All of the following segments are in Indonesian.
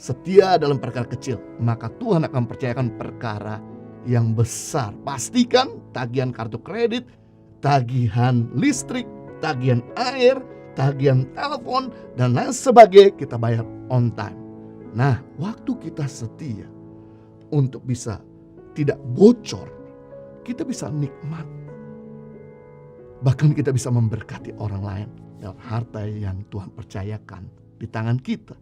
setia dalam perkara kecil, maka Tuhan akan percayakan perkara yang besar. Pastikan tagihan kartu kredit, tagihan listrik, tagihan air, tagihan telepon, dan lain sebagainya kita bayar on time. Nah, waktu kita setia untuk bisa tidak bocor, kita bisa nikmat. Bahkan kita bisa memberkati orang lain dengan harta yang Tuhan percayakan di tangan kita.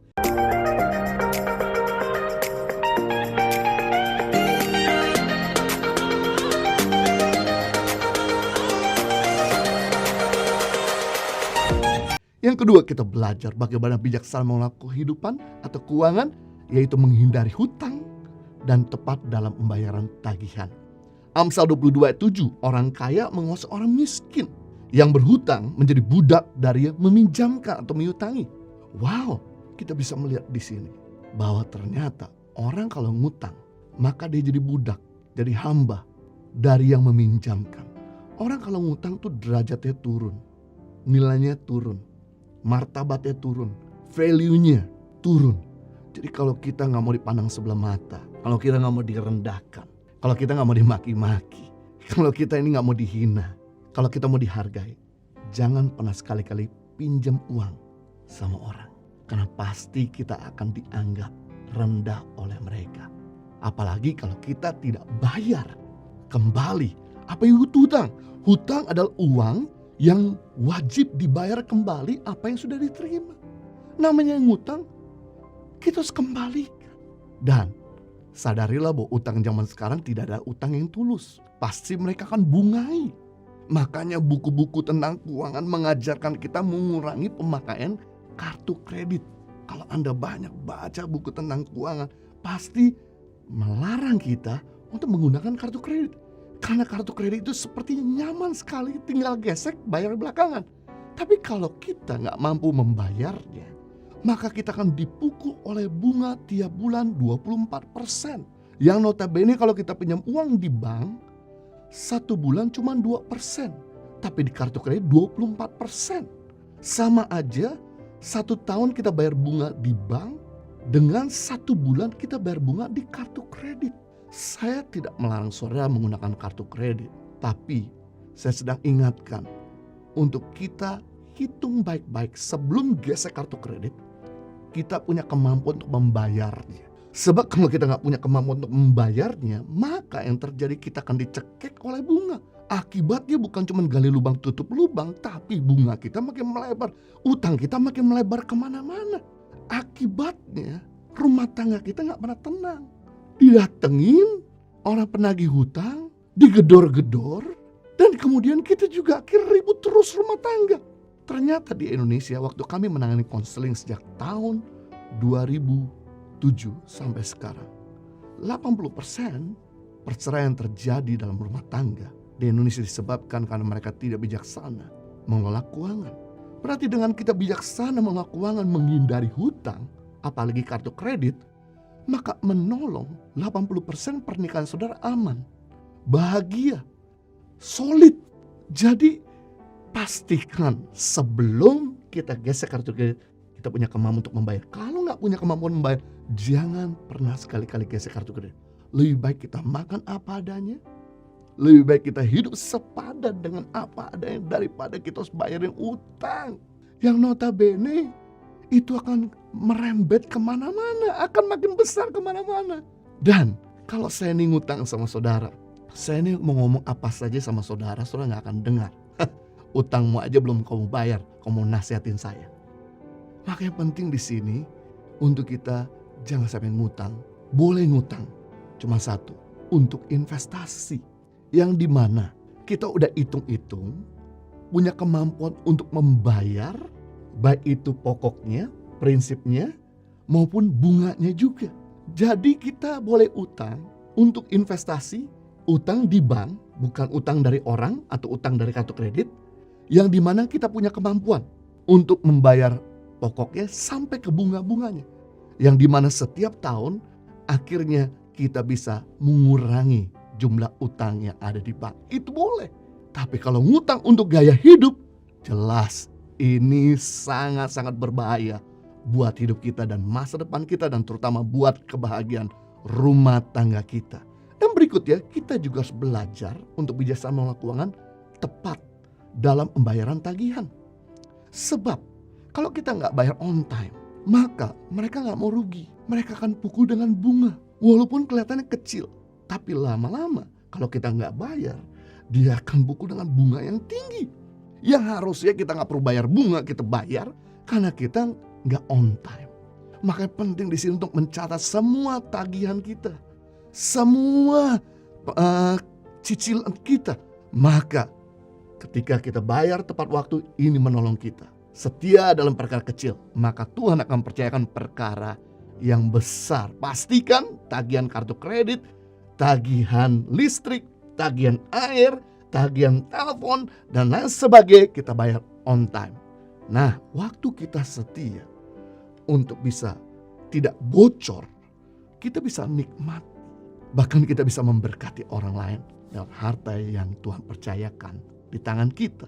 Yang kedua, kita belajar bagaimana bijaksana mengelola kehidupan atau keuangan, yaitu menghindari hutang dan tepat dalam pembayaran tagihan. Amsal 22 ayat 7, orang kaya menguasai orang miskin. Yang berhutang menjadi budak dari yang meminjamkan atau mengutangi. Wow, kita bisa melihat di sini bahwa ternyata orang kalau ngutang, maka dia jadi budak, jadi hamba dari yang meminjamkan. Orang kalau ngutang tuh derajatnya turun, nilainya turun, martabatnya turun, value-nya turun. Jadi kalau kita gak mau dipandang sebelah mata, kalau kita gak mau direndahkan, kalau kita gak mau dimaki-maki, kalau kita ini gak mau dihina, kalau kita mau dihargai, jangan pernah sekali-kali pinjam uang sama orang. Karena pasti kita akan dianggap rendah oleh mereka. Apalagi kalau kita tidak bayar kembali. Apa itu hutang? Hutang adalah uang yang wajib dibayar kembali apa yang sudah diterima. Namanya ngutang, kita harus kembalikan. Dan sadarilah bahwa utang zaman sekarang tidak ada utang yang tulus. Pasti mereka akan bungai. Makanya buku-buku tentang keuangan mengajarkan kita mengurangi pemakaian kartu kredit. Kalau Anda banyak baca buku tentang keuangan, pasti melarang kita untuk menggunakan kartu kredit. Karena kartu kredit itu seperti nyaman sekali, tinggal gesek bayar belakangan. Tapi kalau kita nggak mampu membayarnya, maka kita akan dipukul oleh bunga tiap bulan 24%. Yang notabene kalau kita pinjam uang di bank, 1 bulan cuma 2%. Tapi di kartu kredit 24%. Sama aja 1 tahun kita bayar bunga di bank dengan 1 bulan kita bayar bunga di kartu kredit. Saya tidak melarang saudara menggunakan kartu kredit. Tapi saya sedang ingatkan untuk kita hitung baik-baik sebelum gesek kartu kredit. Kita punya kemampuan untuk membayarnya. Sebab kalau kita gak punya kemampuan untuk membayarnya, maka yang terjadi kita akan dicekik oleh bunga. Akibatnya bukan cuma gali lubang tutup lubang, tapi bunga kita makin melebar. Utang kita makin melebar kemana-mana. Akibatnya rumah tangga kita gak pernah tenang. Didatengin orang penagih hutang, digedor-gedor, dan kemudian kita juga akhirnya ribut terus rumah tangga. Ternyata di Indonesia waktu kami menangani konseling sejak tahun 2007 sampai sekarang, 80% perceraian terjadi dalam rumah tangga di Indonesia disebabkan karena mereka tidak bijaksana mengelola keuangan. Berarti dengan kita bijaksana mengelola keuangan, menghindari hutang, apalagi kartu kredit, maka menolong 80% pernikahan saudara aman, bahagia, solid. Jadi pastikan sebelum kita gesek kartu kredit, kita punya kemampuan untuk membayar. Kalau nggak punya kemampuan membayar, jangan pernah sekali-kali gesek kartu kredit. Lebih baik kita makan apa adanya, lebih baik kita hidup sepadan dengan apa adanya daripada kita harus bayarin utang yang notabene itu akan merembet kemana-mana, akan makin besar kemana-mana. Dan kalau saya ini ngutang sama saudara, saya ini mau ngomong apa saja sama saudara, saudara nggak akan dengar. Utangmu aja belum kamu bayar, kamu nasihatin saya. Maka yang penting di sini untuk kita jangan sampai ngutang. Boleh ngutang, cuma satu, untuk investasi. Yang dimana kita udah hitung-hitung, punya kemampuan untuk membayar, baik itu pokoknya, prinsipnya, maupun bunganya juga. Jadi kita boleh utang untuk investasi, utang di bank, bukan utang dari orang atau utang dari kartu kredit, yang dimana kita punya kemampuan untuk membayar pokoknya sampai ke bunga-bunganya. Yang dimana setiap tahun akhirnya kita bisa mengurangi jumlah utang yang ada di bank. Itu boleh. Tapi kalau ngutang untuk gaya hidup, jelas ini sangat-sangat berbahaya buat hidup kita dan masa depan kita, dan terutama buat kebahagiaan rumah tangga kita. Dan berikutnya, kita juga harus belajar untuk bijaksana mengelola keuangan tepat dalam pembayaran tagihan. Sebab kalau kita nggak bayar on time, maka mereka nggak mau rugi. Mereka akan pukul dengan bunga. Walaupun kelihatannya kecil, tapi lama-lama kalau kita nggak bayar, dia akan pukul dengan bunga yang tinggi. Yang harusnya kita nggak perlu bayar bunga, kita bayar karena kita nggak on time. Makanya penting di sini untuk mencatat semua tagihan kita, semua cicilan kita. Maka ketika kita bayar tepat waktu, ini menolong kita. Setia dalam perkara kecil, maka Tuhan akan percayakan perkara yang besar. Pastikan tagihan kartu kredit, tagihan listrik, tagihan air, tagihan telepon, dan lain sebagainya kita bayar on time. Nah, waktu kita setia untuk bisa tidak bocor, kita bisa nikmat. Bahkan kita bisa memberkati orang lain dengan harta yang Tuhan percayakan di tangan kita.